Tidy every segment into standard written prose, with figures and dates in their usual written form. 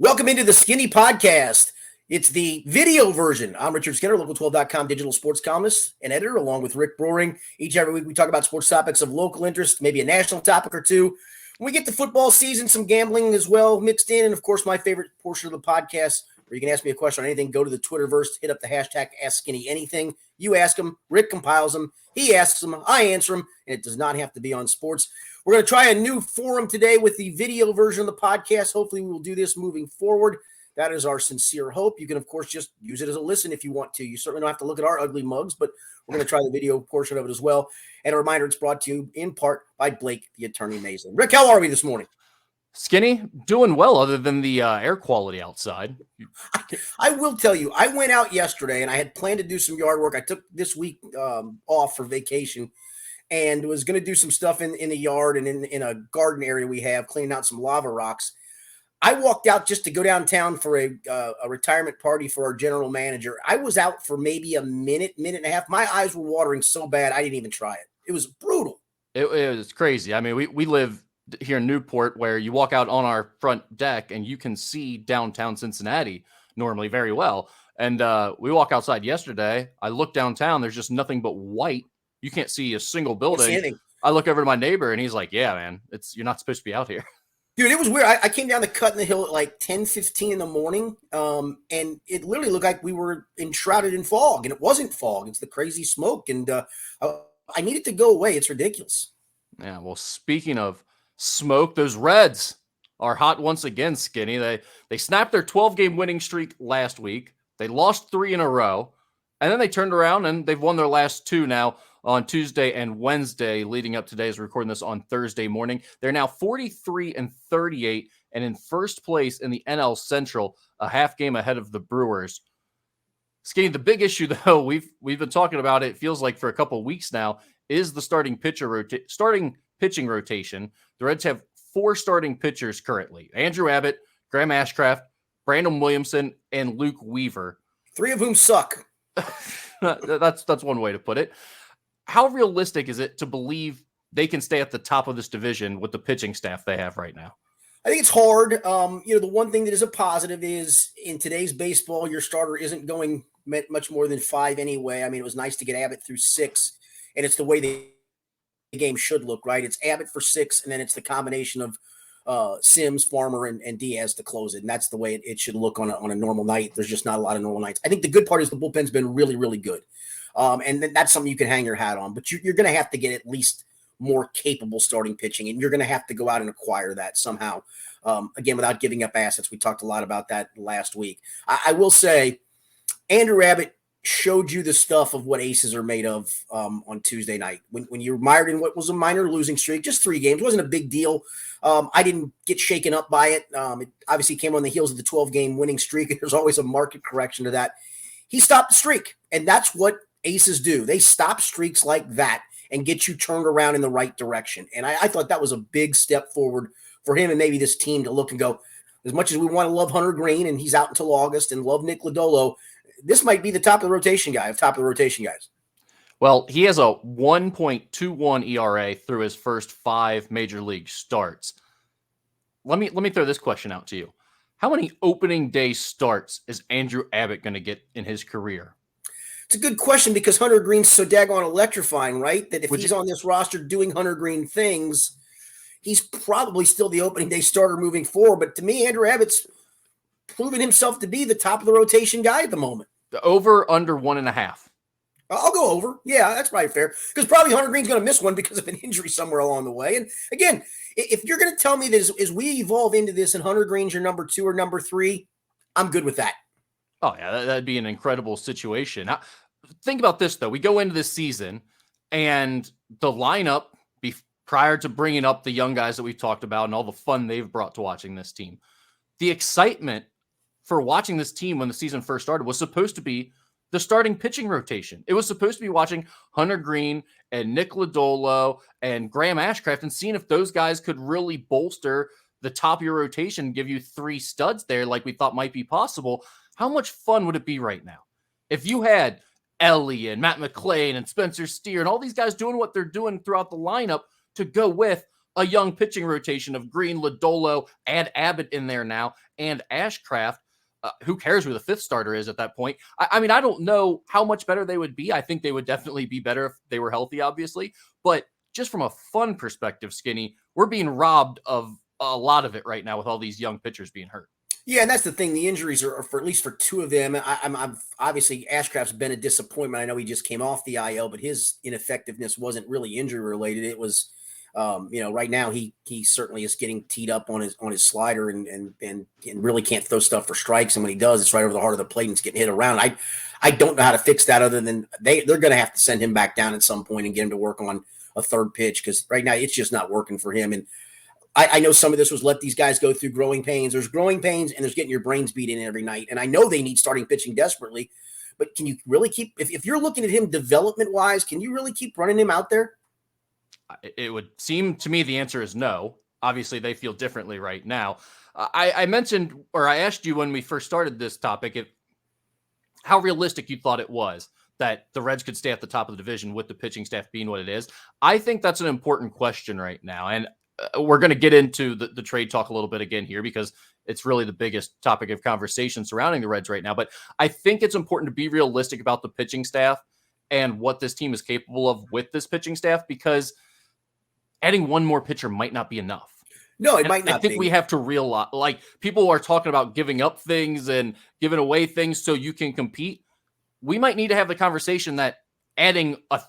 Welcome into the Skinny Podcast. It's the video version. I'm Richard Skinner, Local12.com digital sports columnist and editor, along with Rick Broering. Each every week we talk about sports topics of local interest, maybe a national topic or two. When we get to football season, some gambling as well mixed in, and of course my favorite portion of the podcast, where you can ask me a question on anything. Go to the Twitterverse, hit up the hashtag AskSkinnyAnything. You ask them, Rick compiles them, he asks them, I answer them, and it does not have to be on sports. We're going to try a new forum today with the video version of the podcast. Hopefully we will do this moving forward. That is our sincere hope. You can, of course, just use it as a listen if you want to. You certainly don't have to look at our ugly mugs, but we're going to try the video portion of it as well. And a reminder, it's brought to you in part by Blake, the attorney Mason. Rick, how are we this morning? Skinny, doing well other than the air quality outside. I will tell you, I went out yesterday and I had planned to do some yard work. I took this week off for vacation and was going to do some stuff in the yard and in a garden area we have, cleaning out some lava rocks. I walked out just to go downtown for a retirement party for our general manager. I was out for maybe a minute and a half. My eyes were watering so bad, I didn't even try it. It was brutal. It was crazy. I mean, we live here in Newport where you walk out on our front deck and you can see downtown Cincinnati normally very well. And we walk outside yesterday. I look downtown. There's just nothing but white. You can't see a single building. I look over to my neighbor and he's like, yeah, man, you're not supposed to be out here. Dude, it was weird. I came down the cut in the hill at like 10:15 in the morning, and it literally looked like we were enshrouded in fog, and it wasn't fog. It's the crazy smoke, and I need it to go away. It's ridiculous. Yeah, well, speaking of smoke, those Reds are hot once again, Skinny. They snapped their 12-game winning streak last week. They lost 3 in a row, and then they turned around, and they've won their last 2 now on Tuesday and Wednesday, leading up today. Is recording this on Thursday morning. They're now 43-38 and in first place in the NL Central, a half game ahead of the Brewers. Skinny, the big issue, though, we've been talking about it feels like for a couple of weeks now, is the starting pitching rotation. The Reds have 4 starting pitchers currently: Andrew Abbott, Graham Ashcraft, Brandon Williamson, and Luke Weaver. 3 of whom suck. That's one way to put it. How realistic is it to believe they can stay at the top of this division with the pitching staff they have right now? I think it's hard. The one thing that is a positive is in today's baseball, your starter isn't going much more than 5 anyway. I mean, it was nice to get Abbott through 6, and it's the way the game should look, right? It's Abbott for 6, and then it's the combination of Sims, Farmer, and Diaz to close it, and that's the way it should look on a normal night. There's just not a lot of normal nights. I think the good part is the bullpen's been really, really good. And that's something you can hang your hat on. But you're going to have to get at least more capable starting pitching, and you're going to have to go out and acquire that somehow. Again, without giving up assets. We talked a lot about that last week. I will say Andrew Abbott showed you the stuff of what aces are made of on Tuesday night. When you're mired in what was a minor losing streak, just 3 games, it wasn't a big deal. I didn't get shaken up by it. It obviously came on the heels of the 12-game winning streak, and there's always a market correction to that. He stopped the streak, and that's what aces do. They stop streaks like that and get you turned around in the right direction. And I thought that was a big step forward for him and maybe this team to look and go, as much as we want to love Hunter Green and he's out until August and love Nick Lodolo, this might be the top of the rotation guys. Well, he has a 1.21 ERA through his first 5 major league starts. Let me throw this question out to you. How many opening day starts is Andrew Abbott going to get in his career? It's a good question because Hunter Green's so daggone electrifying, right? That if he's on this roster doing Hunter Green things, he's probably still the opening day starter moving forward. But to me, Andrew Abbott's proven himself to be the top of the rotation guy at the moment. The over under 1.5. I'll go over. Yeah, that's probably fair. Because probably Hunter Green's going to miss one because of an injury somewhere along the way. And again, if you're going to tell me that as we evolve into this and Hunter Green's your number 2 or number 3, I'm good with that. Oh, yeah, that'd be an incredible situation. Now, think about this, though. We go into this season, and the lineup, prior to bringing up the young guys that we've talked about and all the fun they've brought to watching this team, the excitement for watching this team when the season first started was supposed to be the starting pitching rotation. It was supposed to be watching Hunter Green and Nick Lodolo and Graham Ashcraft and seeing if those guys could really bolster the top of your rotation, give you 3 studs there like we thought might be possible. How much fun would it be right now if you had Ellie and Matt McClain and Spencer Steer and all these guys doing what they're doing throughout the lineup to go with a young pitching rotation of Green, Lodolo, add Abbott in there now, and Ashcraft. Who cares who the fifth starter is at that point? I mean, I don't know how much better they would be. I think they would definitely be better if they were healthy, obviously. But just from a fun perspective, Skinny, we're being robbed of a lot of it right now with all these young pitchers being hurt. Yeah, and that's the thing. The injuries are for at least for two of them. I'm obviously Ashcraft's been a disappointment. I know he just came off the IL, but his ineffectiveness wasn't really injury related. It was, right now he certainly is getting teed up on his slider and really can't throw stuff for strikes. And when he does, it's right over the heart of the plate and it's getting hit around. I don't know how to fix that other than they're going to have to send him back down at some point and get him to work on a third pitch because right now it's just not working for him. And I know some of this was let these guys go through growing pains. There's growing pains and there's getting your brains beat in every night. And I know they need starting pitching desperately, but can you really keep, if you're looking at him development wise, can you really keep running him out there? It would seem to me the answer is no. Obviously, they feel differently right now. I mentioned, or I asked you when we first started this topic, how realistic you thought it was that the Reds could stay at the top of the division with the pitching staff being what it is. I think that's an important question right now. And we're going to get into the trade talk a little bit again here because it's really the biggest topic of conversation surrounding the Reds right now. But I think it's important to be realistic about the pitching staff and what this team is capable of with this pitching staff, because adding one more pitcher might not be enough. No, it might not. I think we have to realize, like, people are talking about giving up things and giving away things so you can compete. We might need to have the conversation that adding a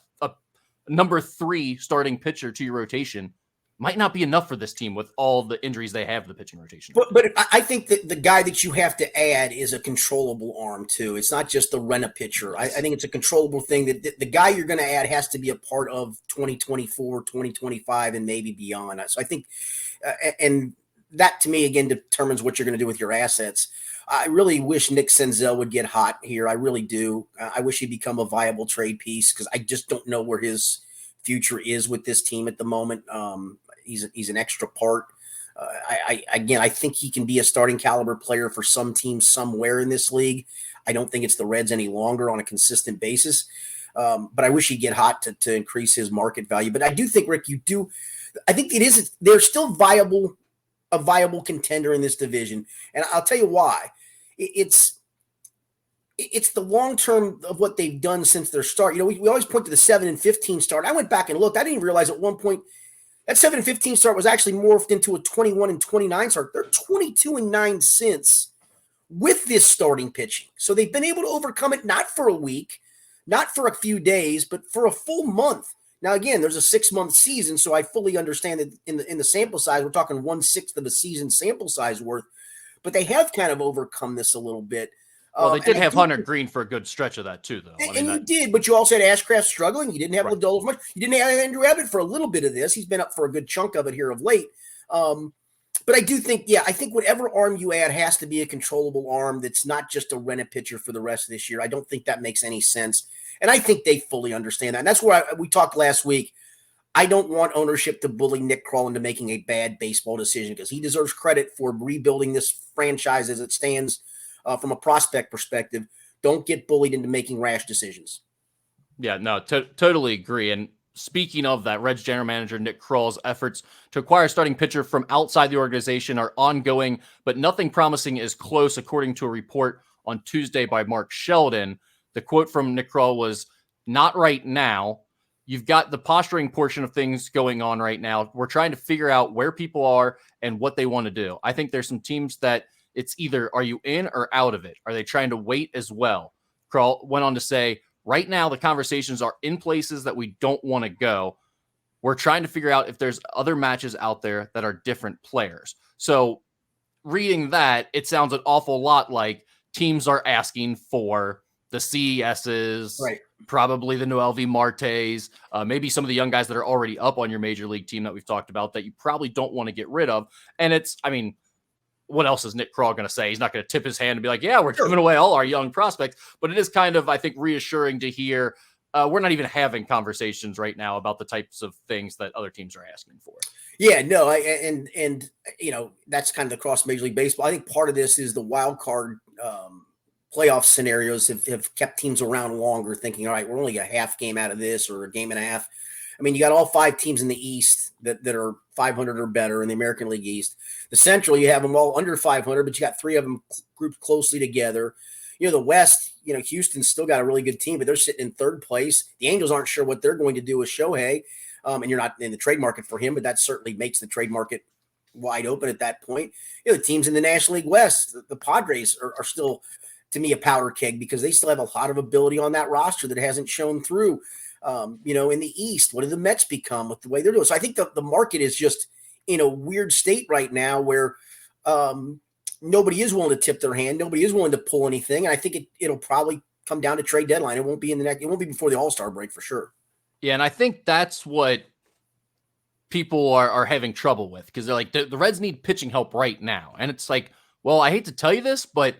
number 3 starting pitcher to your rotation might not be enough for this team with all the injuries they have in the pitching rotation. But I think that the guy that you have to add is a controllable arm too. It's not just the rent a pitcher. I think it's a controllable thing that the guy you're going to add has to be a part of 2024, 2025, and maybe beyond. So I think, and that to me, again, determines what you're going to do with your assets. I really wish Nick Senzel would get hot here. I really do. I wish he'd become a viable trade piece because I just don't know where his future is with this team at the moment. He's an extra part. I think he can be a starting caliber player for some team somewhere in this league. I don't think it's the Reds any longer on a consistent basis. But I wish he'd get hot to increase his market value. But I do think, Rick, I think they're still a viable contender in this division. And I'll tell you why. It's the long term of what they've done since their start. We always point to the 7-15 start. I went back and looked. I didn't even realize at one point that 7-15 start was actually morphed into a 21-29 start. They're 22-9 since with this starting pitching. So they've been able to overcome it, not for a week, not for a few days, but for a full month. Now, again, there's a 6-month season, so I fully understand that in the sample size, we're talking 1/6 of a season sample size worth, but they have kind of overcome this a little bit. Well, they did have Hunter Green for a good stretch of that too, though. You did, but you also had Ashcraft struggling. You didn't have Lodolo for much. You didn't have Andrew Abbott for a little bit of this. He's been up for a good chunk of it here of late. But I do think, I think whatever arm you add has to be a controllable arm that's not just a rent-a pitcher for the rest of this year. I don't think that makes any sense. And I think they fully understand that. And that's where we talked last week. I don't want ownership to bully Nick Krall into making a bad baseball decision because he deserves credit for rebuilding this franchise as it stands from a prospect perspective. Don't get bullied into making rash decisions. Yeah, no, totally agree. And speaking of that, Reds general manager Nick Krall's efforts to acquire a starting pitcher from outside the organization are ongoing, but nothing promising is close, according to a report on Tuesday by Mark Sheldon. The quote from Nick Krall was, "Not right now. You've got the posturing portion of things going on right now. We're trying to figure out where people are and what they want to do." I think there's some teams that it's either are you in or out of it? Are they trying to wait as well? Krall went on to say, "Right now, the conversations are in places that we don't want to go. We're trying to figure out if there's other matches out there that are different players." So reading that, it sounds an awful lot like teams are asking for the CESs, right? Probably the Noel V. Martes, maybe some of the young guys that are already up on your major league team that we've talked about that you probably don't want to get rid of. And what else is Nick Krall going to say? He's not going to tip his hand and be like, "Yeah, we're giving away all our young prospects." But it is kind of, I think, reassuring to hear we're not even having conversations right now about the types of things that other teams are asking for. Yeah, no, and that's kind of the cross Major League Baseball. I think part of this is the wild card playoff scenarios have kept teams around longer, thinking, all right, we're only a half game out of this or a game and a half. I mean, you got all 5 teams in the East that are 500 or better in the American League East. The Central, you have them all under 500, but you got 3 of them grouped closely together. The West, Houston's still got a really good team, but they're sitting in 3rd place. The Angels aren't sure what they're going to do with Shohei, and you're not in the trade market for him, but that certainly makes the trade market wide open at that point. The teams in the National League West, the Padres are still, to me, a powder keg because they still have a lot of ability on that roster that hasn't shown through. In the East, what do the Mets become with the way they're doing? So I think the market is just in a weird state right now where nobody is willing to tip their hand. Nobody is willing to pull anything. And I think it'll probably come down to trade deadline. It won't be it won't be before the All-Star break for sure. Yeah, and I think that's what people are having trouble with because they're like, the Reds need pitching help right now. And it's like, well, I hate to tell you this, but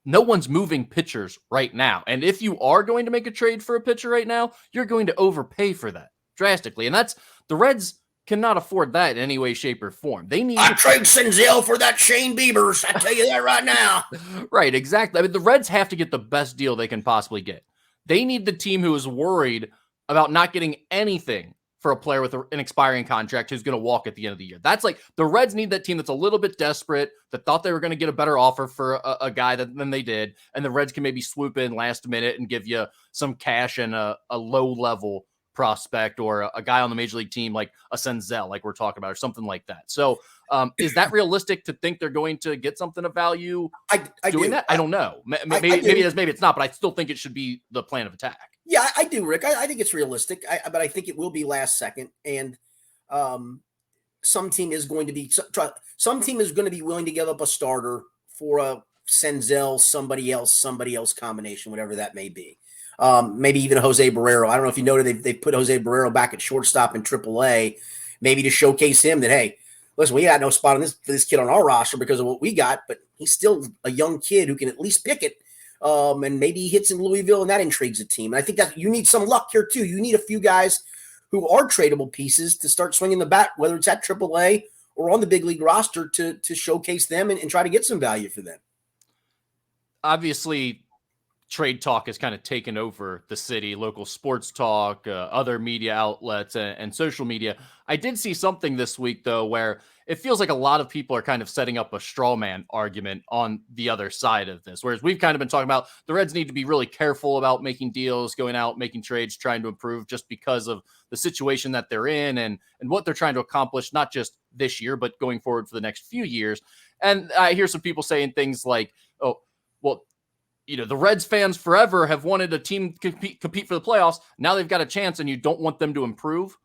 no one's moving pitchers right now. And if you are going to make a trade for a pitcher right now, you're going to overpay for that drastically. And that's the Reds cannot afford that in any way, shape, or form. They need to trade Senzel for that Shane Biebers. I tell you that right now. Right, exactly. I mean, the Reds have to get the best deal they can possibly get. They need the team who is worried about not getting anything for a player with an expiring contract who's going to walk at the end of the year. That's like the Reds need that team that's a little bit desperate, that thought they were going to get a better offer for a guy than they did. And the Reds can maybe swoop in last minute and give you some cash and a low level prospect or a guy on the major league team like a Senzel, like we're talking about, or something like that. So is that realistic to think they're going to get something of value doing that? I don't know. Maybe it is, maybe it's not, but I still think it should be the plan of attack. Yeah, I do, Rick. I think it's realistic, but I think it will be last second. And some team is going to be willing to give up a starter for a Senzel, somebody else combination, whatever that may be. Maybe even Jose Barrero. I don't know if you noted they put Jose Barrero back at shortstop in AAA, maybe to showcase him that, hey, listen, we got no spot for this kid on our roster because of what we got, but he's still a young kid who can at least pick it. And maybe he hits in Louisville, and that intrigues the team. And I think that you need some luck here too. You need a few guys who are tradable pieces to start swinging the bat, whether it's at AAA or on the big league roster to showcase them and try to get some value for them. Obviously, trade talk has kind of taken over the city, local sports talk, other media outlets, and social media. I did see something this week, though, where it feels like a lot of people are kind of setting up a straw man argument on the other side of this, whereas we've kind of been talking about the Reds need to be really careful about making deals, going out, making trades, trying to improve just because of the situation that they're in and what they're trying to accomplish, not just this year, but going forward for the next few years. And I hear some people saying things like, oh, well, the Reds fans forever have wanted a team compete for the playoffs. Now they've got a chance and you don't want them to improve.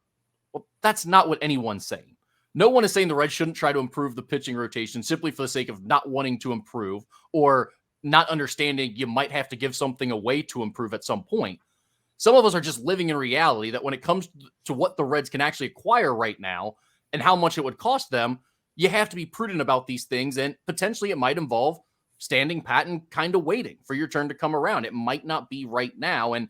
Well, that's not what anyone's saying. No one is saying the Reds shouldn't try to improve the pitching rotation simply for the sake of not wanting to improve or not understanding you might have to give something away to improve at some point. Some of us are just living in reality that when it comes to what the Reds can actually acquire right now and how much it would cost them, you have to be prudent about these things, and potentially it might involve standing pat and kind of waiting for your turn to come around. It might not be right now, and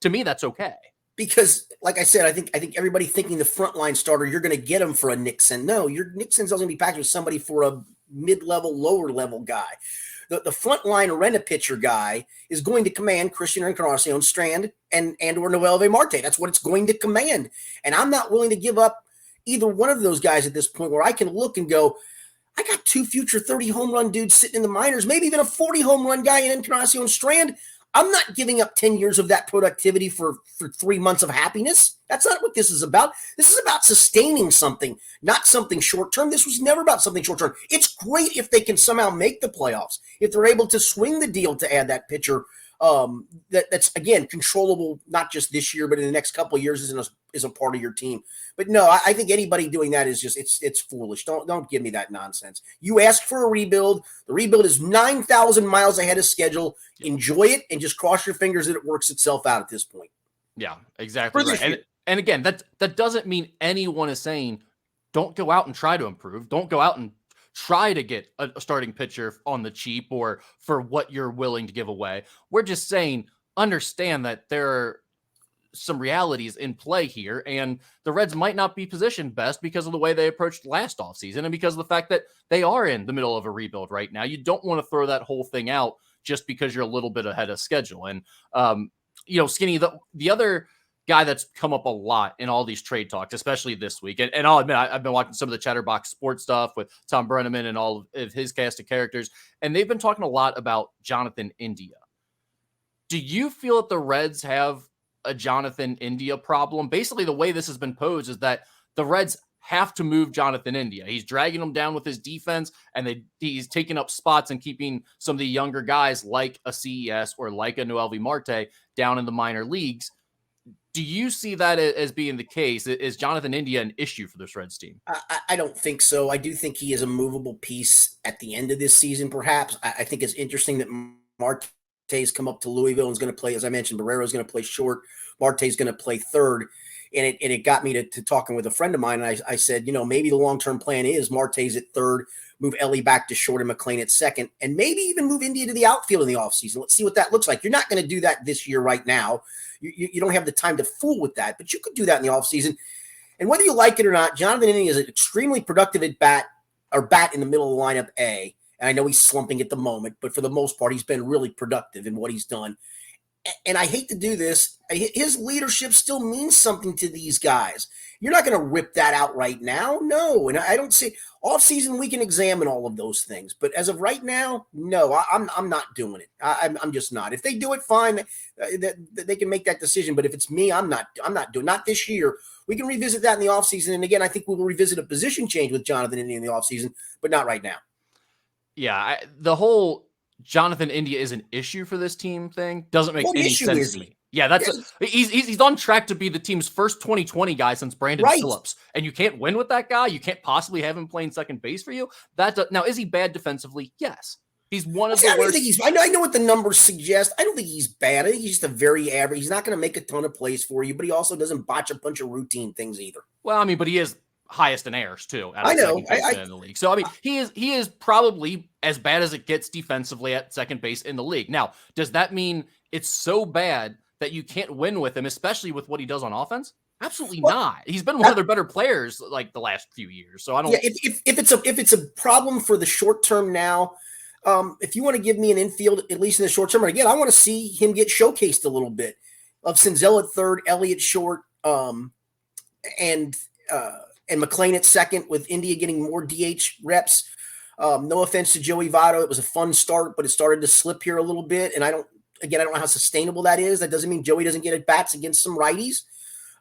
to me, that's okay. Because, like I said, I think everybody thinking the frontline starter, you're going to get him for a Nixon. No, your Nixon's going to be packaged with somebody for a mid-level, lower-level guy. The frontline rent-a-pitcher guy is going to command Christian Encarnacion Strand and or Noel Ave Marte. That's what it's going to command. And I'm not willing to give up either one of those guys at this point where I can look and go, I got 2 future 30 home run dudes sitting in the minors, maybe even a 40 home run guy in Encarnacion Strand. I'm not giving up 10 years of that productivity for 3 months of happiness. That's not what this is about. This is about sustaining something, not something short-term. This was never about something short-term. It's great if they can somehow make the playoffs, if they're able to swing the deal to add that pitcher that's, again, controllable, not just this year, but in the next couple of years is a part of your team. But no, I think anybody doing that is just, it's foolish. Don't give me that nonsense. You asked for a rebuild. The rebuild is 9,000 miles ahead of schedule. Enjoy it and just cross your fingers that it works itself out at this point. Yeah, exactly right. And again, that doesn't mean anyone is saying don't go out and try to improve. Don't go out and try to get a starting pitcher on the cheap or for what you're willing to give away. We're just saying, understand that there are some realities in play here, and the Reds might not be positioned best because of the way they approached last offseason and because of the fact that they are in the middle of a rebuild right now. You don't want to throw that whole thing out just because you're a little bit ahead of schedule. And, Skinny, the other guy that's come up a lot in all these trade talks, especially this week. And I'll admit, I've been watching some of the Chatterbox Sports stuff with Tom Brenneman and all of his cast of characters, and they've been talking a lot about Jonathan India. Do you feel that the Reds have a Jonathan India problem? Basically, the way this has been posed is that the Reds have to move Jonathan India. He's dragging them down with his defense, and he's taking up spots and keeping some of the younger guys like a CES or like a Noelvi Marte down in the minor leagues. Do you see that as being the case? Is Jonathan India an issue for this Reds team? I don't think so. I do think he is a movable piece at the end of this season, perhaps. I think it's interesting that Marte's come up to Louisville and is going to play, as I mentioned, Barrero's going to play short. Marte's going to play third. And it got me to talking with a friend of mine. And I said, maybe the long-term plan is Marte's at third, move Ellie back to short and McLean at second, and maybe even move India to the outfield in the offseason. Let's see what that looks like. You're not going to do that this year right now. You don't have the time to fool with that, but you could do that in the offseason. And whether you like it or not, Jonathan India is an extremely productive at bat in the middle of the lineup A. And I know he's slumping at the moment, but for the most part, he's been really productive in what he's done. And I hate to do this. His leadership still means something to these guys. You're not going to rip that out right now. No. And I don't see off season. We can examine all of those things. But as of right now, no, I'm not doing it. I'm just not. If they do it, fine. They can make that decision. But if it's me, I'm not doing not this year. We can revisit that in the offseason. And again, I think we will revisit a position change with Jonathan India in the offseason, but not right now. Yeah. The whole Jonathan India is an issue for this team thing doesn't make any sense to me. Yeah, he's on track to be the team's first 2020 guy since Brandon Phillips, and you can't win with that guy. You can't possibly have him playing second base for you. Now, is he bad defensively? Yes, he's one of the worst. I know what the numbers suggest. I don't think he's bad. I think he's just a very average. He's not going to make a ton of plays for you, but he also doesn't botch a bunch of routine things either. Well, I mean, but he is highest in errors too. I know in the league. So I mean, he is probably as bad as it gets defensively at second base in the league. Now, does that mean it's so bad that you can't win with him, especially with what he does on offense? Absolutely not. He's been one of their better players like the last few years. So I don't. Yeah, if it's a problem for the short term now, if you want to give me an infield at least in the short term, and again, I want to see him get showcased a little bit. Of Senzel at third, Elliott short, and McLean at second, with India getting more DH reps. No offense to Joey Votto. It was a fun start, but it started to slip here a little bit. And I don't know how sustainable that is. That doesn't mean Joey doesn't get at bats against some righties.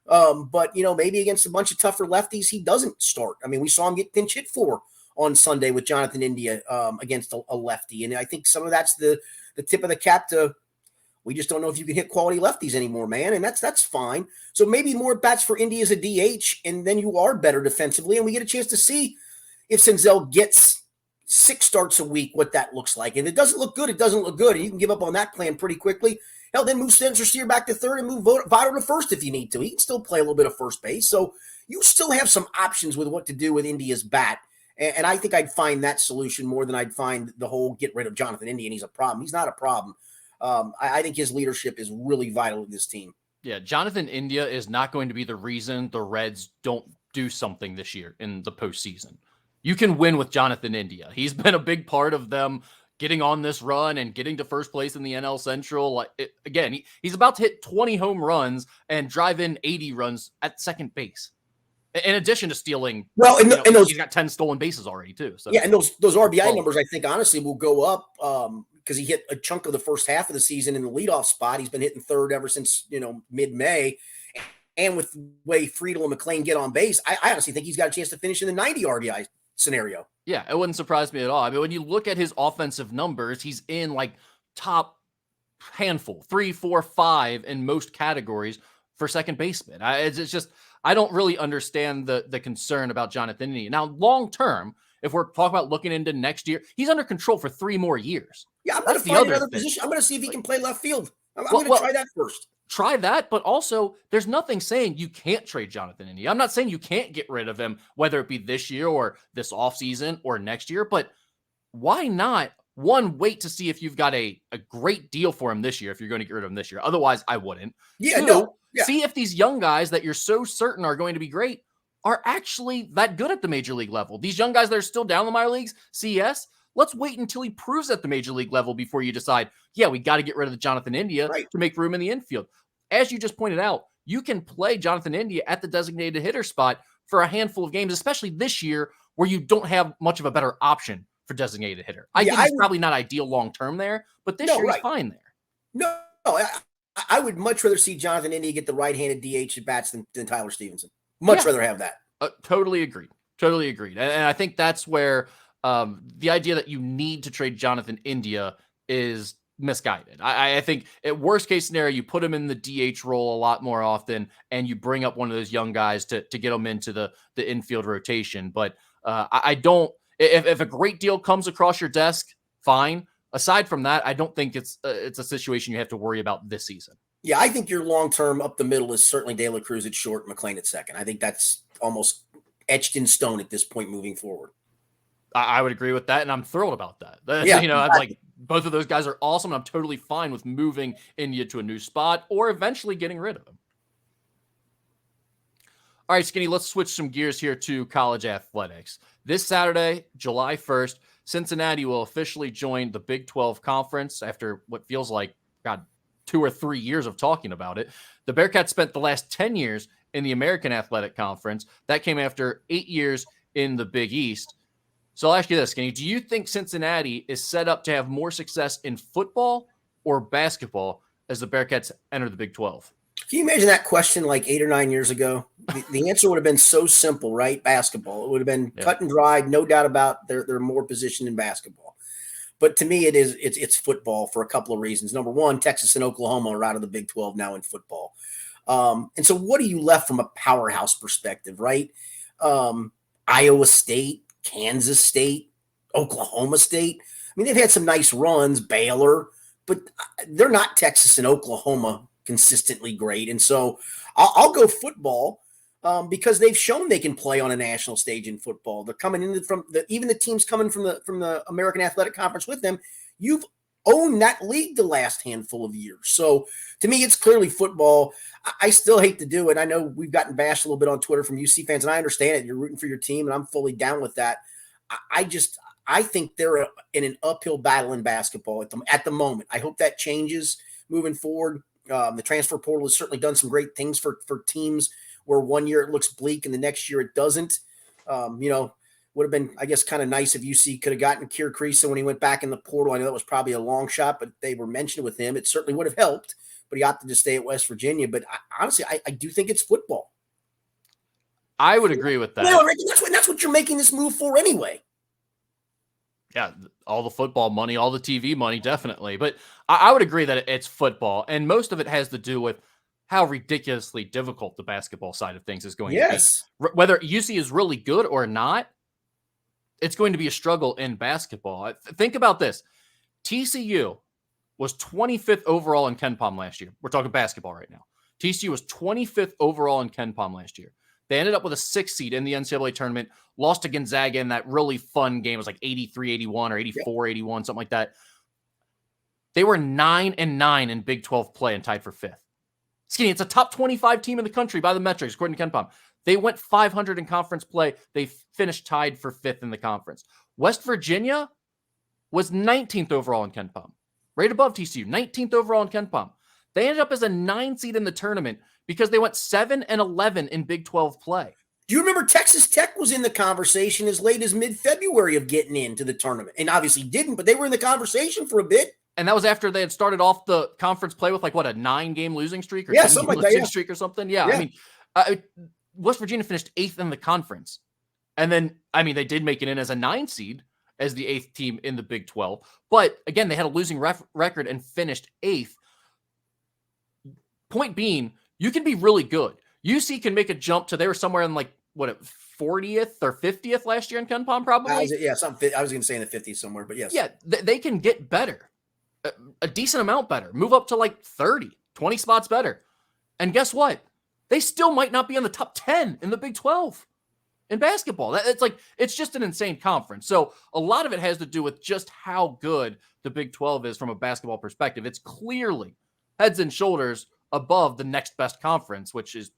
But, maybe against a bunch of tougher lefties, he doesn't start. I mean, we saw him get pinch hit for on Sunday with Jonathan India against a lefty. And I think some of that's the tip of the cap to, we just don't know if you can hit quality lefties anymore, man. And that's fine. So maybe more bats for India as a DH, and then you are better defensively. And we get a chance to see if Senzel gets 6 starts a week, what that looks like. And if it doesn't look good, it doesn't look good. And you can give up on that plan pretty quickly. Hell, then move Spencer Steer back to third and move Votto to first if you need to. He can still play a little bit of first base. So you still have some options with what to do with India's bat. And I think I'd find that solution more than I'd find the whole get rid of Jonathan India and he's a problem. He's not a problem. I think his leadership is really vital to this team. Yeah, Jonathan India is not going to be the reason the Reds don't do something this year in the postseason. You can win with Jonathan India. He's been a big part of them getting on this run and getting to first place in the NL Central. He's about to hit 20 home runs and drive in 80 runs at second base. In addition to stealing, he's got 10 stolen bases already too. So yeah, and those RBI numbers, I think, honestly, will go up because he hit a chunk of the first half of the season in the leadoff spot. He's been hitting third ever since mid-May, and with the way Friedel and McLean get on base, I honestly think he's got a chance to finish in the 90 RBI scenario. Yeah, it wouldn't surprise me at all. I mean, when you look at his offensive numbers, he's in like top handful, 3, 4, 5 in most categories for second baseman. It's just. I don't really understand the concern about Jonathan India. Now, long term, if we're talking about looking into next year, he's under control for 3 more years. Yeah, I'm going to find another position. I'm going to see if he can play left field. I'm going to try that first. Try that, but also there's nothing saying you can't trade Jonathan India. I'm not saying you can't get rid of him, whether it be this year or this offseason or next year, but why not? One, wait to see if you've got a great deal for him this year, if you're going to get rid of him this year. Otherwise, I wouldn't. Yeah, 2, see if these young guys that you're so certain are going to be great are actually that good at the major league level. These young guys that are still down in the minor leagues, CS, let's wait until he proves at the major league level before you decide, yeah, we got to get rid of the Jonathan India to make room in the infield. As you just pointed out, you can play Jonathan India at the designated hitter spot for a handful of games, especially this year where you don't have much of a better option for designated hitter. I think he's probably not ideal long-term there, but this year he's fine there. No, I would much rather see Jonathan India get the right-handed DH at bats than Tyler Stevenson. Much rather have that. Totally agreed. Totally agreed. And I think that's where the idea that you need to trade Jonathan India is misguided. I think at worst case scenario, you put him in the DH role a lot more often, and you bring up one of those young guys to get them into the infield rotation. But I don't. If a great deal comes across your desk, fine. Aside from that, I don't think it's a situation you have to worry about this season. Yeah, I think your long-term up the middle is certainly De La Cruz at short, McLean at second. I think that's almost etched in stone at this point moving forward. I would agree with that, and I'm thrilled about that. Yeah, exactly. I'm like, both of those guys are awesome, and I'm totally fine with moving India to a new spot or eventually getting rid of him. All right, Skinny, let's switch some gears here to college athletics. This Saturday, July 1st, Cincinnati will officially join the Big 12 Conference after what feels like, 2 or 3 years of talking about it. The Bearcats spent the last 10 years in the American Athletic Conference. That came after 8 years in the Big East. So I'll ask you this, Skinny. Do you think Cincinnati is set up to have more success in football or basketball as the Bearcats enter the Big 12? Can you imagine that question like 8 or 9 years ago? The answer would have been so simple, right? Basketball. It would have been cut and dried, no doubt about they're more positioned in basketball. But to me, it's football for a couple of reasons. Number one, Texas and Oklahoma are out of the Big 12 now in football. And so what are you left from a powerhouse perspective, right? Iowa State, Kansas State, Oklahoma State. I mean, they've had some nice runs, Baylor, but they're not Texas and Oklahoma consistently great. And so I'll go football because they've shown they can play on a national stage in football. They're coming in even the teams coming from the American Athletic Conference with them. You've owned that league the last handful of years. So to me, it's clearly football. I still hate to do it. I know we've gotten bashed a little bit on Twitter from UC fans, and I understand it. You're rooting for your team, and I'm fully down with that. I think they're in an uphill battle in basketball at the moment. I hope that changes moving forward. The transfer portal has certainly done some great things for teams where 1 year it looks bleak and the next year it doesn't. Would have been, I guess, kind of nice if UC could have gotten Keir Creason when he went back in the portal. I know that was probably a long shot, but they were mentioned with him. It certainly would have helped, but he opted to stay at West Virginia. But honestly, I do think it's football. I would agree with that. Well, that's what you're making this move for anyway. Yeah, all the football money, all the TV money, definitely. But I would agree that it's football, and most of it has to do with how ridiculously difficult the basketball side of things is going to be. Whether UC is really good or not, it's going to be a struggle in basketball. Think about this. TCU was 25th overall in KenPom last year. We're talking basketball right now. TCU was 25th overall in KenPom last year. They ended up with a 6th seed in the NCAA tournament, lost to Gonzaga in that really fun game. It was like 83-81 or 84-81, something like that. They were 9-9 in Big 12 play and tied for 5th. Skinny, it's a top 25 team in the country by the metrics, according to KenPom. They went 500 in conference play. They finished tied for 5th in the conference. West Virginia was 19th overall in KenPom, right above TCU, 19th overall in KenPom. They ended up as a 9 seed in the tournament because they went 7-11 in Big 12 play. Do you remember Texas Tech was in the conversation as late as mid-February of getting into the tournament? And obviously didn't, but they were in the conversation for a bit. And that was after they had started off the conference play with like, what, a 9-game losing streak or 10-game losing streak or something? Yeah. I mean, West Virginia finished 8th in the conference. And then, I mean, they did make it in as a 9 seed as the 8th team in the Big 12. But again, they had a losing record and finished 8th. Point being, you can be really good. UC can make a jump to, they were somewhere in like, what, 40th or 50th last year in KenPom probably? I was going to say in the 50s somewhere, but yes. Yeah, they can get better. A decent amount better. Move up to like 30, 20 spots better. And guess what? They still might not be in the top 10 in the Big 12 in basketball. It's just an insane conference. So a lot of it has to do with just how good the Big 12 is from a basketball perspective. It's clearly heads and shoulders above the next best conference, which is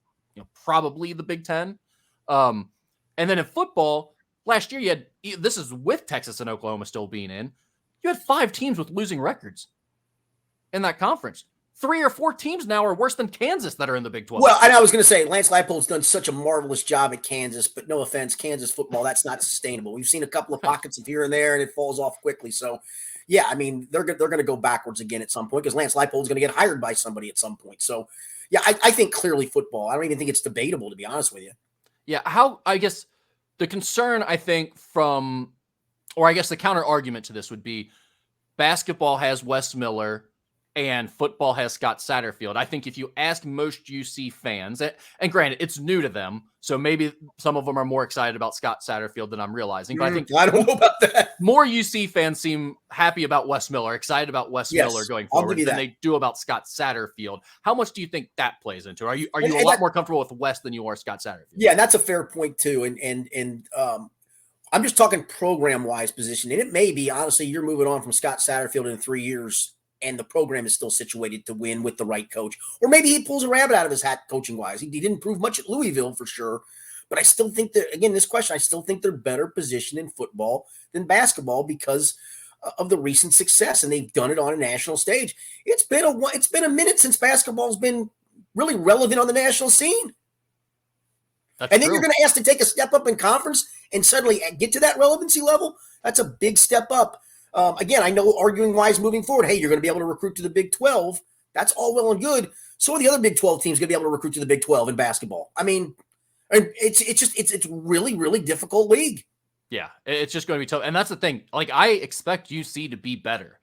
probably the Big 10. And then in football, last year you had, this is with Texas and Oklahoma still being in, you had 5 teams with losing records in that conference. 3 or 4 teams now are worse than Kansas that are in the Big 12. Well, and I was going to say, Lance Leipold's done such a marvelous job at Kansas, but no offense, Kansas football, that's not sustainable. We've seen a couple of pockets of here and there, and it falls off quickly. So, yeah, I mean, they're going to go backwards again at some point because Lance Leipold's going to get hired by somebody at some point. So, yeah, I think clearly football. I don't even think it's debatable, to be honest with you. Yeah, I guess the concern, I think, or I guess the counter argument to this would be basketball has Wes Miller and football has Scott Satterfield. I think if you ask most UC fans, and granted, it's new to them, so maybe some of them are more excited about Scott Satterfield than I'm realizing, but I think I don't know about that. More UC fans seem happy about Wes Miller, excited about Wes Miller going forward than they do about Scott Satterfield. How much do you think that plays into? Are you a lot more comfortable with Wes than you are Scott Satterfield? Yeah, that's a fair point too. And I'm just talking program-wise position. And it may be, honestly, you're moving on from Scott Satterfield in 3 years and the program is still situated to win with the right coach. Or maybe he pulls a rabbit out of his hat coaching-wise. He didn't prove much at Louisville for sure. But I still think that, again, this question, I still think they're better positioned in football than basketball because of the recent success, and they've done it on a national stage. It's been a minute since basketball's been really relevant on the national scene. That's and then true. You're going to ask to take a step up in conference and suddenly get to that relevancy level. That's a big step up. Again, I know arguing-wise moving forward, hey, you're going to be able to recruit to the Big 12. That's all well and good. So are the other Big 12 teams going to be able to recruit to the Big 12 in basketball? I mean, it's really, really difficult league. Yeah, it's just going to be tough. And that's the thing. Like, I expect UC to be better.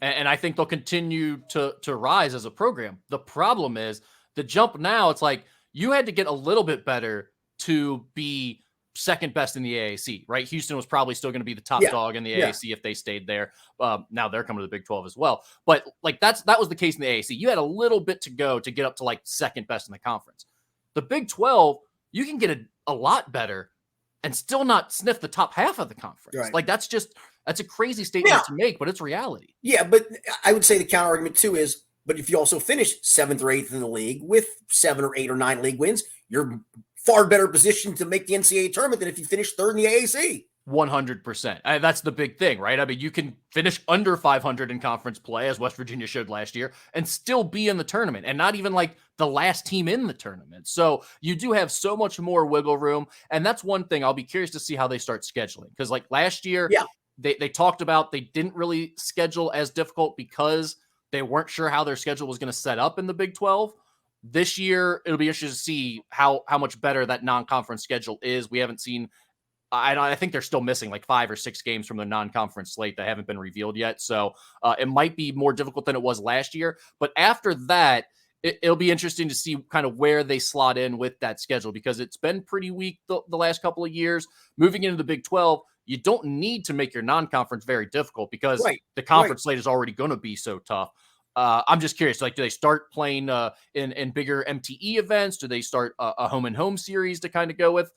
And I think they'll continue to rise as a program. The problem is the jump now, it's like you had to get a little bit better to be second best in the AAC, right? Houston was probably still going to be the top dog in the AAC if they stayed there. Now they're coming to the Big 12 as well. But like that was the case in the AAC. You had a little bit to go to get up to like second best in the conference. The Big 12, you can get a lot better and still not sniff the top half of the conference. Right. Like that's a crazy statement to make, but it's reality. Yeah, but I would say the counter argument too is, but if you also finish 7th or 8th in the league with 7 or 8 or 9 league wins, you're far better positioned to make the NCAA tournament than if you finish 3rd in the AAC. 100%. That's the big thing, right? I mean, you can finish under 500 in conference play, as West Virginia showed last year, and still be in the tournament and not even like the last team in the tournament. So you do have so much more wiggle room. And that's one thing I'll be curious to see how they start scheduling. Because like last year, they talked about they didn't really schedule as difficult because they weren't sure how their schedule was going to set up in the Big 12. This year, it'll be interesting to see how much better that non-conference schedule is. We haven't seen I think they're still missing like 5 or 6 games from the non-conference slate that haven't been revealed yet. So it might be more difficult than it was last year. But after that, it'll be interesting to see kind of where they slot in with that schedule because it's been pretty weak the last couple of years. Moving into the Big 12, you don't need to make your non-conference very difficult because the conference slate is already going to be so tough. I'm just curious, like, do they start playing in bigger MTE events? Do they start a home and home series to kind of go with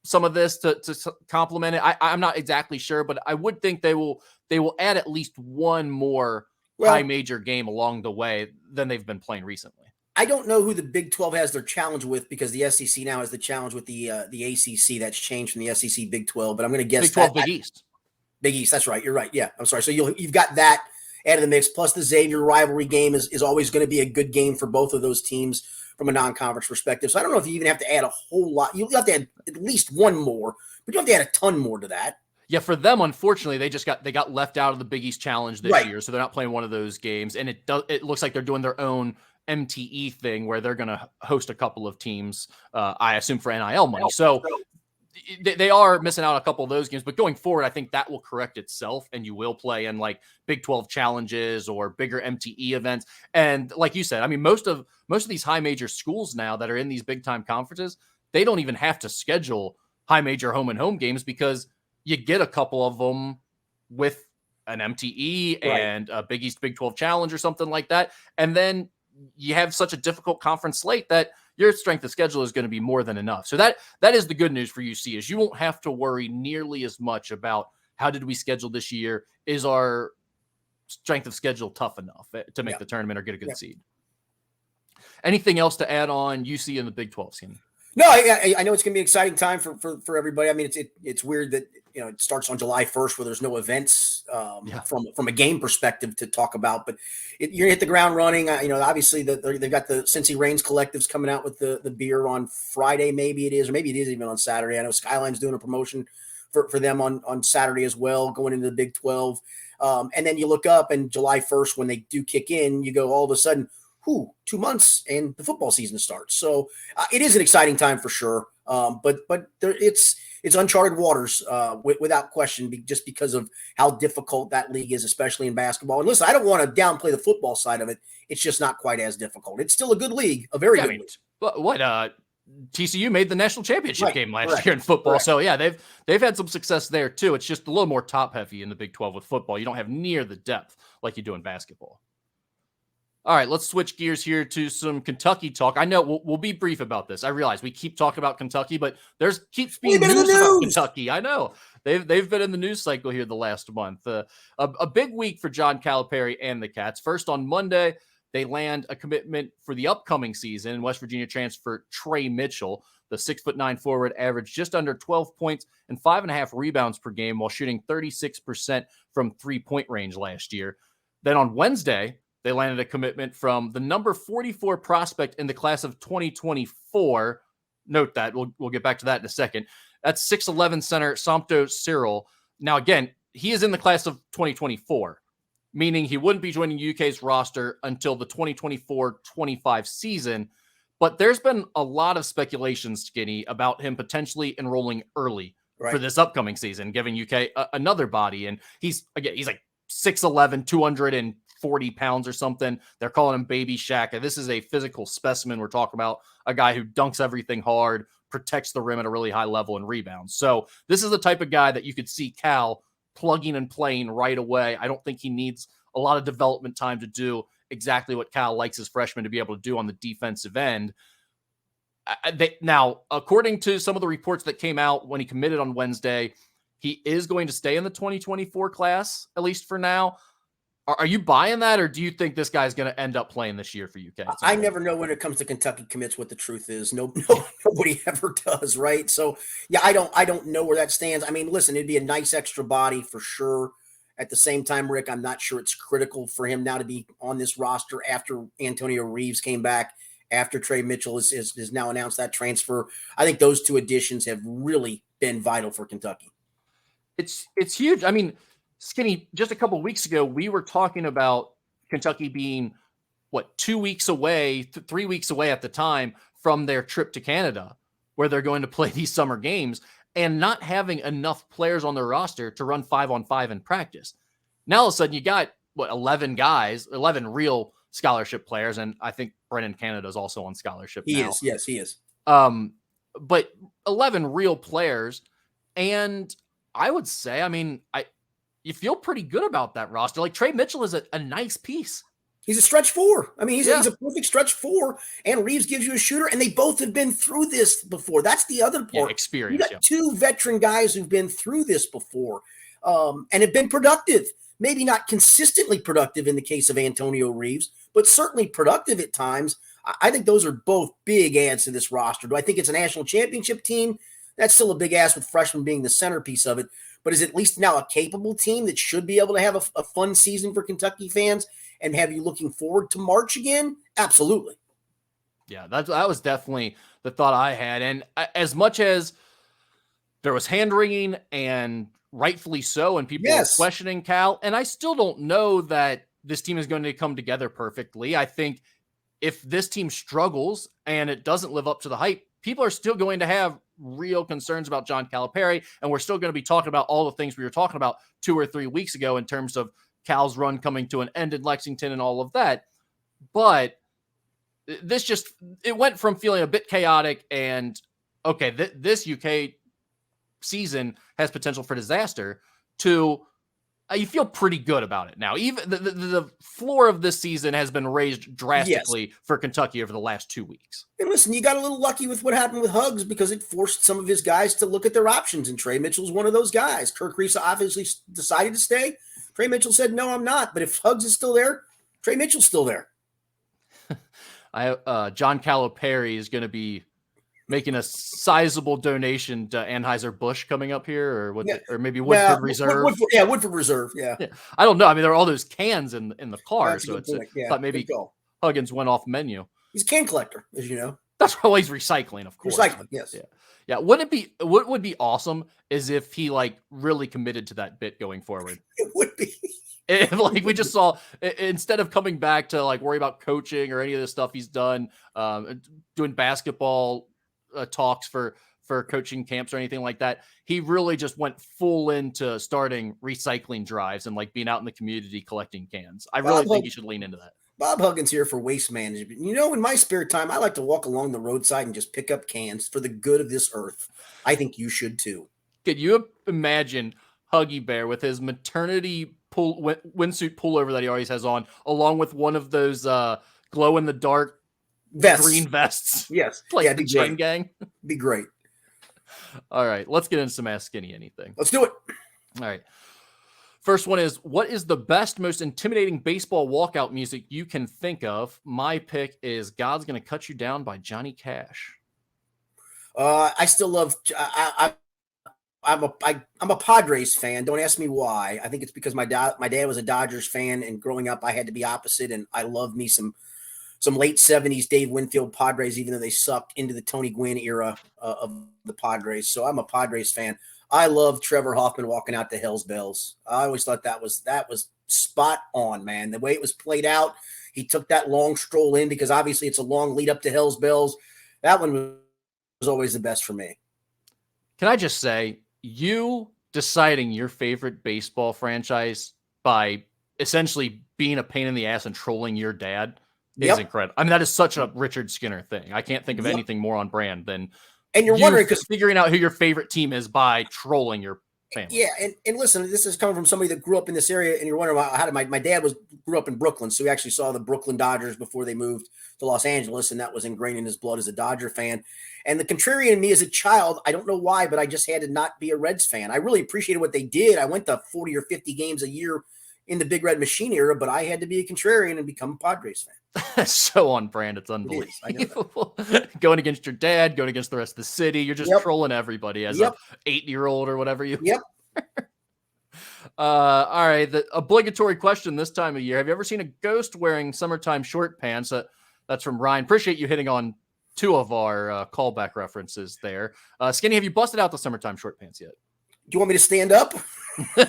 some of this to complement it? I'm not exactly sure, but I would think they will add at least one more high major game along the way than they've been playing recently. I don't know who the Big 12 has their challenge with because the SEC now has the challenge with the ACC. That's changed from the SEC Big 12, but I'm going to guess Big 12 Big East. Big East, that's right. You're right. Yeah, I'm sorry. So you've got that added to the mix. Plus the Xavier rivalry game is always going to be a good game for both of those teams from a non-conference perspective. So I don't know if you even have to add a whole lot. You have to add at least one more, but you have to add a ton more to that. Yeah, for them, unfortunately, they got left out of the Big East Challenge this year, so they're not playing one of those games. And it looks like they're doing their own MTE thing where they're going to host a couple of teams, I assume for NIL money. So they are missing out on a couple of those games. But going forward, I think that will correct itself, and you will play in like Big 12 challenges or bigger MTE events. And like you said, I mean, most of these high major schools now that are in these big time conferences, they don't even have to schedule high major home and home games because you get a couple of them with an MTE and a Big East Big 12 challenge or something like that. And then you have such a difficult conference slate that your strength of schedule is going to be more than enough. So that is the good news for UC is you won't have to worry nearly as much about how did we schedule this year? Is our strength of schedule tough enough to make the tournament or get a good seed? Anything else to add on UC and the Big 12 scene? No, I know it's going to be an exciting time for everybody. I mean, it's weird that it starts on July 1st where there's no events Yeah. from a game perspective to talk about, but you're gonna hit the ground running. Obviously they've got the Cincy Reigns collectives coming out with the beer on Friday, maybe it is, or maybe it is even on Saturday. I know Skyline's doing a promotion for them on Saturday as well, going into the Big 12. And then you look up and July 1st when they do kick in, you go all of a sudden, 2 months and the football season starts. So it is an exciting time for sure. But it's uncharted waters without question, just because of how difficult that league is, especially in basketball. And listen, I don't want to downplay the football side of it. It's just not quite as difficult. It's still a good league, a very good league. What TCU made the national championship game last year in football. Correct. So yeah, they've had some success there too. It's just a little more top heavy in the Big 12 with football. You don't have near the depth like you do in basketball. All right, let's switch gears here to some Kentucky talk. I know we'll be brief about this. I realize we keep talking about Kentucky, but there's keeps being news about Kentucky. I know they've been in the news cycle here the last month. A big week for John Calipari and the Cats. First on Monday, they land a commitment for the upcoming season. West Virginia transfer Trey Mitchell, the 6'9" forward, averaged just under 12 points and 5.5 rebounds per game while shooting 36% from 3-point range last year. Then on Wednesday, they landed a commitment from the number 44 prospect in the class of 2024. Note that. We'll get back to that in a second. That's 6'11" center Somto Cyril. Now, again, he is in the class of 2024, meaning he wouldn't be joining UK's roster until the 2024-25 season. But there's been a lot of speculation, Skinny, about him potentially enrolling early for this upcoming season, giving UK another body. And he's like 6'11", 240 pounds or something. They're calling him Baby Shaq. And this is a physical specimen. We're talking about a guy who dunks everything hard, protects the rim at a really high level, and rebounds. So this is the type of guy that you could see Cal plugging and playing right away. I don't think he needs a lot of development time to do exactly what Cal likes his freshmen to be able to do on the defensive end. Now, according to some of the reports that came out when he committed on Wednesday, he is going to stay in the 2024 class, at least for now. Are you buying that, or do you think this guy's going to end up playing this year for UK? I never know when it comes to Kentucky commits what the truth is. Nobody ever does, right? So yeah, I don't know where that stands. I mean, listen, it'd be a nice extra body for sure. At the same time, Rick, I'm not sure it's critical for him now to be on this roster after Antonio Reeves came back, after Trey Mitchell is now announced that transfer. I think those two additions have really been vital for Kentucky. It's huge. I mean, Skinny, just a couple of weeks ago, we were talking about Kentucky being, 2 weeks away, 3 weeks away at the time from their trip to Canada, where they're going to play these summer games, and not having enough players on their roster to run 5-on-5 in practice. Now, all of a sudden, you got, 11 guys, 11 real scholarship players, and I think Brennan Canada is also on scholarship now. He is, yes, he is. But 11 real players, and I would say, you feel pretty good about that roster. Like, Trey Mitchell is a nice piece. He's a stretch four. I mean, he's a perfect stretch four, and Reeves gives you a shooter, and they both have been through this before. That's the other part. Experience. You got two veteran guys who've been through this before and have been productive. Maybe not consistently productive in the case of Antonio Reeves, but certainly productive at times. I think those are both big adds to this roster. Do I think it's a national championship team? That's still a big ask with freshmen being the centerpiece of it. But is it at least now a capable team that should be able to have a fun season for Kentucky fans and have you looking forward to March again? Absolutely. Yeah, that was definitely the thought I had. And as much as there was hand-wringing, and rightfully so, and people were questioning Cal, and I still don't know that this team is going to come together perfectly. I think if this team struggles and it doesn't live up to the hype, people are still going to have real concerns about John Calipari, and we're still going to be talking about all the things we were talking about 2 or 3 weeks ago in terms of Cal's run coming to an end in Lexington and all of that. But it went from feeling a bit chaotic and, okay, this UK season has potential for disaster, to you feel pretty good about it now. Even the floor of this season has been raised drastically for Kentucky over the last 2 weeks. And listen, you got a little lucky with what happened with Huggs because it forced some of his guys to look at their options, and Trey Mitchell's one of those guys. Kirk Reese obviously decided to stay. Trey Mitchell said, no, I'm not. But if Huggs is still there, Trey Mitchell's still there. John Calipari is going to be making a sizable donation to Anheuser-Busch coming up here, or Yeah. or maybe Woodford Reserve. Woodford Reserve. Yeah. I don't know. I mean, there are all those cans in the car, That's a so good point. Yeah, thought maybe Huggins went off menu. He's a can collector, as you know. That's why he's recycling, of course. Recycling, yes. Yeah. What would be awesome is if he like really committed to that bit going forward. It would be. Like we just saw, instead of coming back to like worry about coaching or any of the stuff he's done, doing basketball talks for coaching camps or anything like that, he really just went full into starting recycling drives and like being out in the community collecting cans. I really think you should lean into that. Bob Huggins here for waste management. You know, in my spare time, I like to walk along the roadside and just pick up cans for the good of this earth. I think you should too. Could you imagine Huggy Bear with his maternity windsuit pullover that he always has on, along with one of those glow in the dark green vests? Yes, like the Chain Gang. Be great. All right, let's get into some Ask Skinny Anything. Let's do it. All right. First one is, what is the best, most intimidating baseball walkout music you can think of? My pick is God's Gonna Cut You Down by Johnny Cash. I still love. I'm a Padres fan. Don't ask me why. I think it's because my dad was a Dodgers fan, and growing up, I had to be opposite. And I love me some late '70s Dave Winfield Padres, even though they sucked into the Tony Gwynn era of the Padres. So I'm a Padres fan. I love Trevor Hoffman walking out to Hell's Bells. I always thought that was spot on, man. The way it was played out, he took that long stroll in because obviously it's a long lead up to Hell's Bells. That one was always the best for me. Can I just say, you deciding your favorite baseball franchise by essentially being a pain in the ass and trolling your dad is incredible. I mean, that is such a Richard Skinner thing. I can't think of anything more on brand than. And you're wondering, because figuring out who your favorite team is by trolling your family. Yeah, and listen, this is coming from somebody that grew up in this area, and you're wondering how did my dad grew up in Brooklyn, so he actually saw the Brooklyn Dodgers before they moved to Los Angeles, and that was ingrained in his blood as a Dodger fan. And the contrarian in me as a child, I don't know why, but I just had to not be a Reds fan. I really appreciated what they did. I went to 40 or 50 games a year in the Big Red Machine era, but I had to be a contrarian and become a Padres fan. So on brand, it's unbelievable. Going against your dad, going against the rest of the city, you're just trolling everybody as a 8-year-old or whatever you. All right, the obligatory question this time of year: have you ever seen a ghost wearing summertime short pants? That's from Ryan. Appreciate you hitting on two of our callback references there. Skinny, have you busted out the summertime short pants yet? Do you want me to stand up?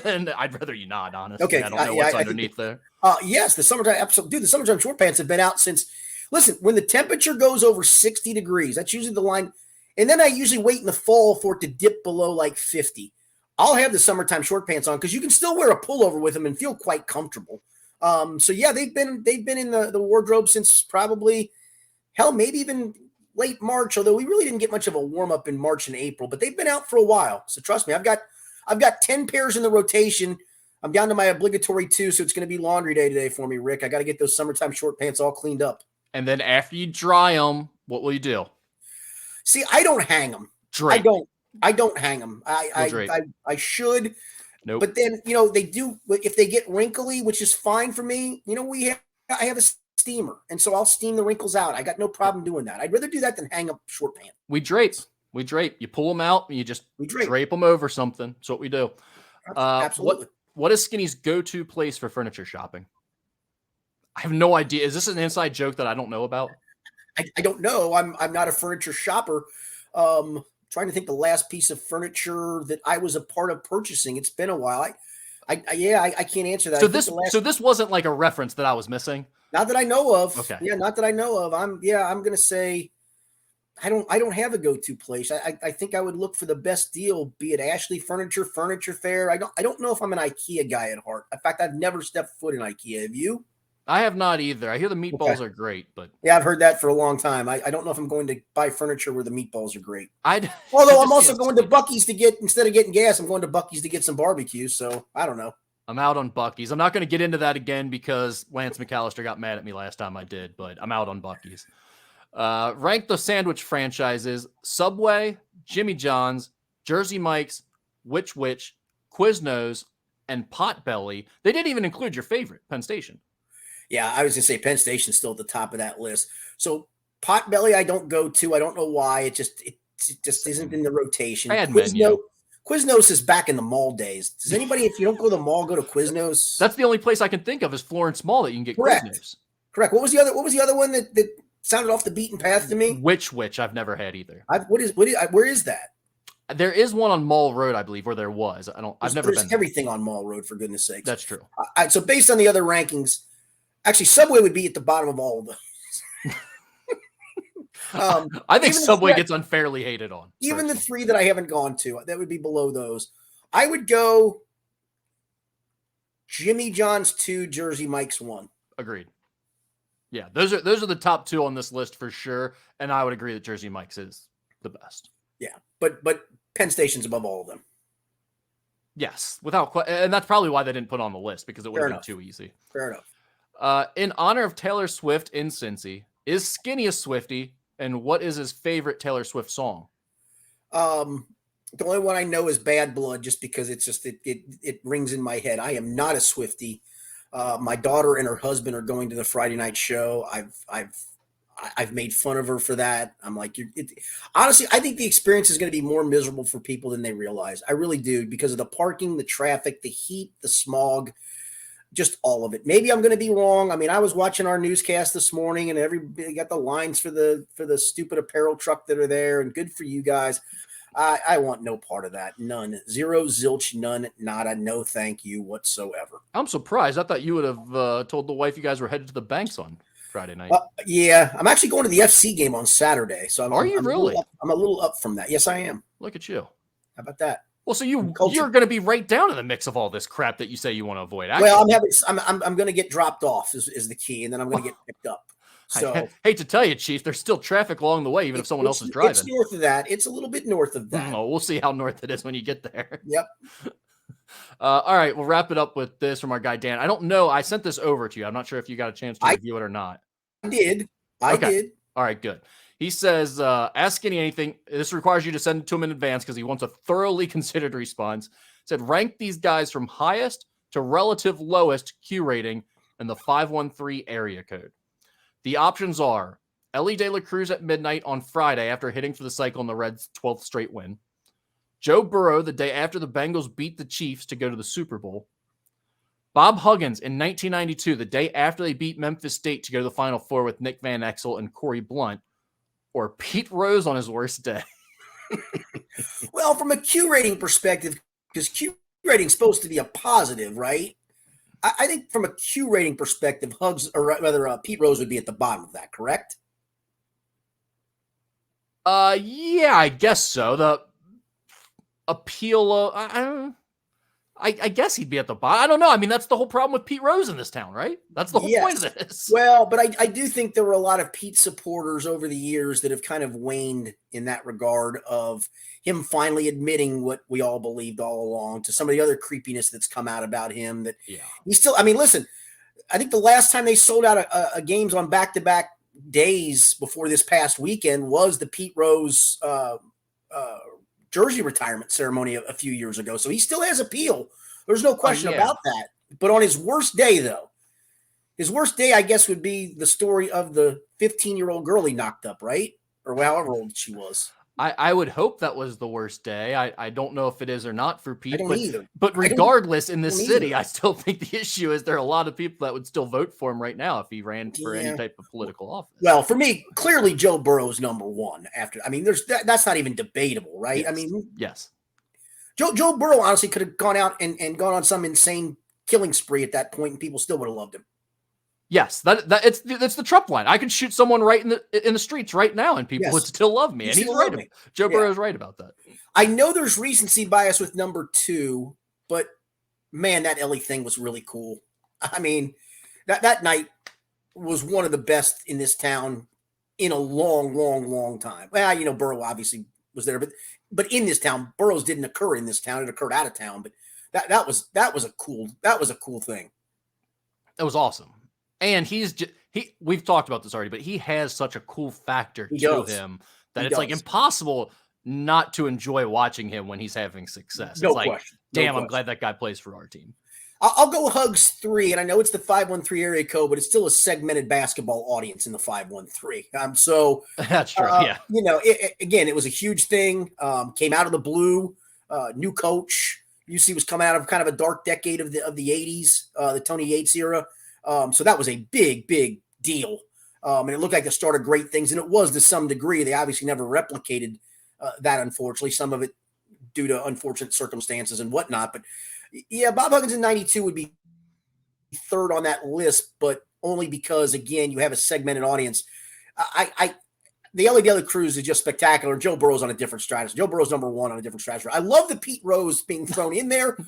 And I'd rather you not, honestly. Okay, I don't know what's underneath there. Yes, the summertime episode, dude. The summertime short pants have been out since. Listen, when the temperature goes over 60 degrees, that's usually the line. And then I usually wait in the fall for it to dip below like 50. I'll have the summertime short pants on because you can still wear a pullover with them and feel quite comfortable. So yeah, they've been in the wardrobe since probably maybe even late March. Although we really didn't get much of a warm up in March and April, but they've been out for a while. So trust me, I've got 10 pairs in the rotation. I'm down to my obligatory 2, so it's going to be laundry day today for me, Rick. I got to get those summertime short pants all cleaned up. And then after you dry them, what will you do? See, I don't hang them. Drape. I don't hang them. I should. Nope. But then, they do, if they get wrinkly, which is fine for me, I have a steamer. And so I'll steam the wrinkles out. I got no problem doing that. I'd rather do that than hang up short pants. We drape. You pull them out and you just drape them over something. That's what we do. Absolutely. What is Skinny's go-to place for furniture shopping? I have no idea. Is this an inside joke that I don't know about? I don't know. I'm not a furniture shopper. Trying to think the last piece of furniture that I was a part of purchasing. It's been a while. I can't answer that. So this wasn't like a reference that I was missing? Not that I know of. Okay. Yeah, not that I know of. I'm going to say I don't have a go-to place. I think I would look for the best deal, be it Ashley Furniture, Furniture Fair. I don't know if I'm an IKEA guy at heart. In fact, I've never stepped foot in IKEA. Have you? I have not either. I hear the meatballs are great, but yeah, I've heard that for a long time. I don't know if I'm going to buy furniture where the meatballs are great. Although I'm also going to Buc-ee's instead of getting gas, I'm going to Buc-ee's to get some barbecue. So I don't know. I'm out on Buc-ee's. I'm not going to get into that again because Lance McAllister got mad at me last time I did, but I'm out on Buc-ee's. Rank the sandwich franchises: Subway, Jimmy John's, Jersey Mike's, Which, Quiznos, and Potbelly. They didn't even include your favorite, Penn Station. Yeah, I was going to say Penn Station's still at the top of that list. So Potbelly I don't go to. I don't know why. It just isn't in the rotation. Bad menu. Quiznos is back in the mall days. Does anybody, if you don't go to the mall, go to Quiznos? That's the only place I can think of is Florence Mall that you can get Quiznos. Correct. What was the other one that sounded off the beaten path to me? Which I've never had either. Where is that? There is one on Mall Road, I believe, where there was. I've never been. There's everything on Mall Road, for goodness sakes. That's true. So based on the other rankings, actually Subway would be at the bottom of all of them. I think Subway gets unfairly hated on. Even the three that I haven't gone to, that would be below those. I would go Jimmy John's 2, Jersey Mike's 1. Agreed. Yeah, those are the top 2 on this list for sure, and I would agree that Jersey Mike's is the best. Yeah, but Penn Station's above all of them. Yes, and that's probably why they didn't put on the list, because it would have been too easy. Fair enough. In honor of Taylor Swift in Cincy, is Skinny a Swiftie? And what is his favorite Taylor Swift song? The only one I know is Bad Blood, just because it rings in my head. I am not a Swiftie. My daughter and her husband are going to the Friday night show. I've made fun of her for that. I'm like, honestly, I think the experience is going to be more miserable for people than they realize. I really do, because of the parking, the traffic, the heat, the smog. Just all of it. Maybe I'm going to be wrong. I mean, I was watching our newscast this morning, and everybody got the lines for the stupid apparel truck that are there, and good for you guys. I want no part of that. None. Zero, zilch, none, nada, no thank you whatsoever. I'm surprised. I thought you would have told the wife you guys were headed to the Banks on Friday night. Yeah, I'm actually going to the FC game on Saturday. So I'm really? I'm a little up from that. Yes, I am. Look at you. How about that? Well, so you're going to be right down in the mix of all this crap that you say you want to avoid. Actually. Well, I'm going to get dropped off is the key, and then I'm going to get picked up. So I hate to tell you, Chief, there's still traffic along the way, even if someone else is driving. It's north of that. It's a little bit north of that. Oh, we'll see how north it is when you get there. Yep. All right, we'll wrap it up with this from our guy Dan. I don't know. I sent this over to you. I'm not sure if you got a chance to review it or not. I did. I did. All right, good. He says, ask Skinny anything. This requires you to send it to him in advance because he wants a thoroughly considered response. Said, rank these guys from highest to relative lowest Q rating in the 513 area code. The options are Ellie De La Cruz at midnight on Friday after hitting for the cycle in the Reds' 12th straight win. Joe Burrow the day after the Bengals beat the Chiefs to go to the Super Bowl. Bob Huggins in 1992, the day after they beat Memphis State to go to the Final Four with Nick Van Exel and Corey Blunt. Or Pete Rose on his worst day. Well, from a Q rating perspective, because Q rating is supposed to be a positive, right? I think from a Q rating perspective, Pete Rose would be at the bottom of that, correct? Yeah, I guess so. The appeal of I guess he'd be at the bottom. I don't know. I mean, that's the whole problem with Pete Rose in this town, right? That's the whole point of this. Well, but I do think there were a lot of Pete supporters over the years that have kind of waned in that regard of him finally admitting what we all believed all along, to some of the other creepiness that's come out about him. That he's still, I mean, listen, I think the last time they sold out a games on back-to-back days before this past weekend was the Pete Rose jersey retirement ceremony a few years ago. So he still has appeal. There's no question about that. But on his worst day, though, his worst day, I guess, would be the story of the 15-year-old girl he knocked up, right? Or however old she was. I would hope that was the worst day. I don't know if it is or not for Pete. Either. But regardless, in this city, I still think the issue is there are a lot of people that would still vote for him right now if he ran for any type of political office. Well, for me, clearly Joe Burrow's number one. I mean, that's not even debatable, right? Yes. I mean, yes. Joe Burrow honestly could have gone out and gone on some insane killing spree at that point, and people still would have loved him. Yes, that's the Trump line. I could shoot someone right in the streets right now, and people would still love me. And he's right. Joe Burrow's right about that. I know there's recency bias with number 2, but man, that Ellie thing was really cool. I mean, that night was one of the best in this town in a long, long, long time. Well, you know, Burrow obviously was there, but in this town, Burrows didn't occur in this town; it occurred out of town. But that was a cool thing. That was awesome. And we've talked about this already, but he has such a cool factor to him that it's like impossible not to enjoy watching him when he's having success. No it's like, question. damn, I'm glad that guy plays for our team. I'll go Hugs 3, and I know it's the 513 area code, but it's still a segmented basketball audience in the 513. So That's true. Yeah. Again, it was a huge thing. Came out of the blue. New coach. UC was coming out of kind of a dark decade of the 80s, the Tony Yates era. So that was a big, big deal. And it looked like the start of great things, and it was to some degree. They obviously never replicated that, unfortunately. Some of it due to unfortunate circumstances and whatnot. But yeah, Bob Huggins in 92 would be third on that list, but only because, again, you have a segmented audience. The LA Cruz is just spectacular. Joe Burrow's on a different strategy. Joe Burrow's number one on a different strategy. I love the Pete Rose being thrown in there,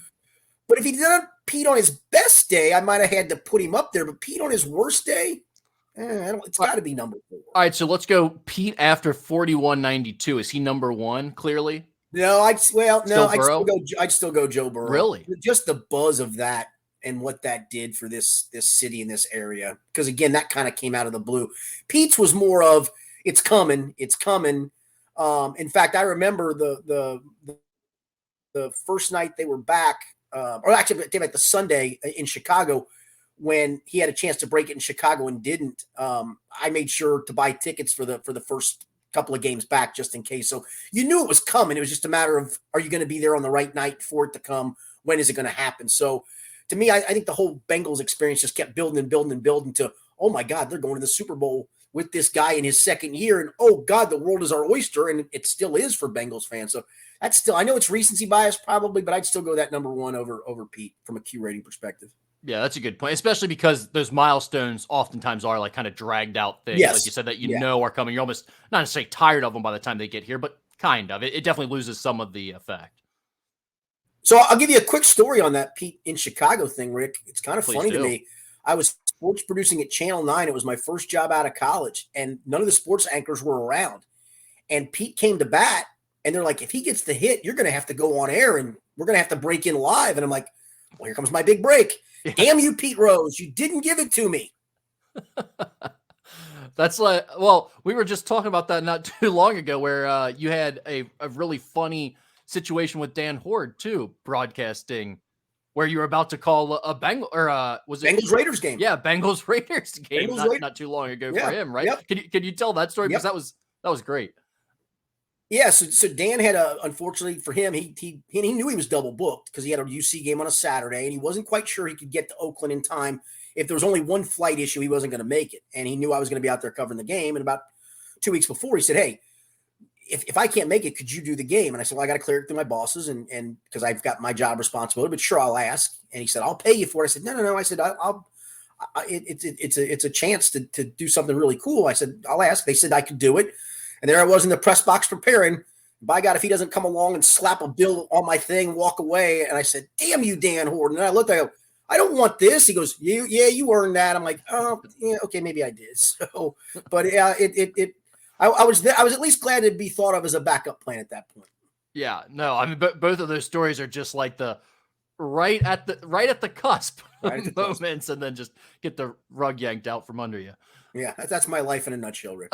but if he didn't Pete on his best day, I might have had to put him up there. But Pete on his worst day, it's got to be number 4. All right, so let's go Pete after 41-92. Is he number 1, clearly? No, I'd still go Joe Burrow. Really? Just the buzz of that and what that did for this city and this area. Because again, that kind of came out of the blue. Pete's was more of it's coming. In fact, I remember the first night they were back, or actually like the Sunday in Chicago when he had a chance to break it in Chicago and didn't. I made sure to buy tickets for the first couple of games back just in case. So you knew it was coming. It was just a matter of, are you going to be there on the right night for it to come? When is it going to happen? So to me, I think the whole Bengals experience just kept building and building and building to, oh my God, they're going to the Super Bowl with this guy in his second year. And oh God, the world is our oyster. And it still is for Bengals fans. So that's still, I know it's recency bias probably, but I'd still go that number 1 over Pete from a Q rating perspective. Yeah, that's a good point, especially because those milestones oftentimes are like kind of dragged out things, yes. like you said, that know are coming. You're almost not necessarily tired of them by the time they get here, but kind of. It definitely loses some of the effect. So I'll give you a quick story on that Pete in Chicago thing, Rick. It's kind of funny to me. I was sports producing at Channel 9. It was my first job out of college, and none of the sports anchors were around. And Pete came to bat, and they're like, if he gets the hit, you're going to have to go on air, and we're going to have to break in live. And I'm like, well, here comes my big break. Yeah. Damn you, Pete Rose. You didn't give it to me. That's like, well, we were just talking about that not too long ago where you had a really funny situation with Dan Horde too, broadcasting where you were about to call a Bengals Raiders game? Yeah, Bengals Raiders game not too long ago for him, right? Yep. Can you tell that story? Because that was great. Yeah, so Dan had unfortunately for him, he knew he was double booked because he had a UC game on a Saturday, and he wasn't quite sure he could get to Oakland in time. If there was only one flight issue, he wasn't going to make it, and he knew I was going to be out there covering the game. And about 2 weeks before, he said, "Hey, if I can't make it, could you do the game?" And I said, "Well, I got to clear it through my bosses, and because I've got my job responsibility, but sure, I'll ask." And he said, "I'll pay you for it." I said, "No." I said, it's a chance to do something really cool." I said, "I'll ask." They said I could do it. And there I was in the press box preparing. By God, if he doesn't come along and slap a bill on my thing, walk away. And I said, "Damn you, Dan Horden." And I looked, I go, "I don't want this." He goes, you earned that." I'm like, "Oh, yeah, okay, maybe I did." So, but yeah, I was at least glad to be thought of as a backup plan at that point. Yeah, no, I mean, both of those stories are just like the right at the cusp moments, and then just get the rug yanked out from under you. Yeah, that's my life in a nutshell, Rick.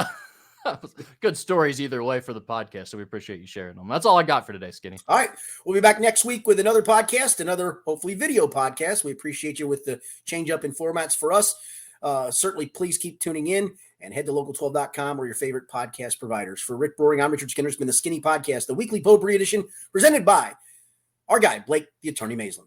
Good stories either way for the podcast, so we appreciate you sharing them. That's all I got for today, Skinny. All right, we'll be back next week with another podcast, another hopefully video podcast. We appreciate you with the change up in formats for us. Certainly, please keep tuning in and head to local12.com or your favorite podcast providers. For Rick Broering, I'm Richard Skinner. It's been the Skinny Podcast, the weekly potpourri edition presented by our guy, Blake the Attorney Maislin.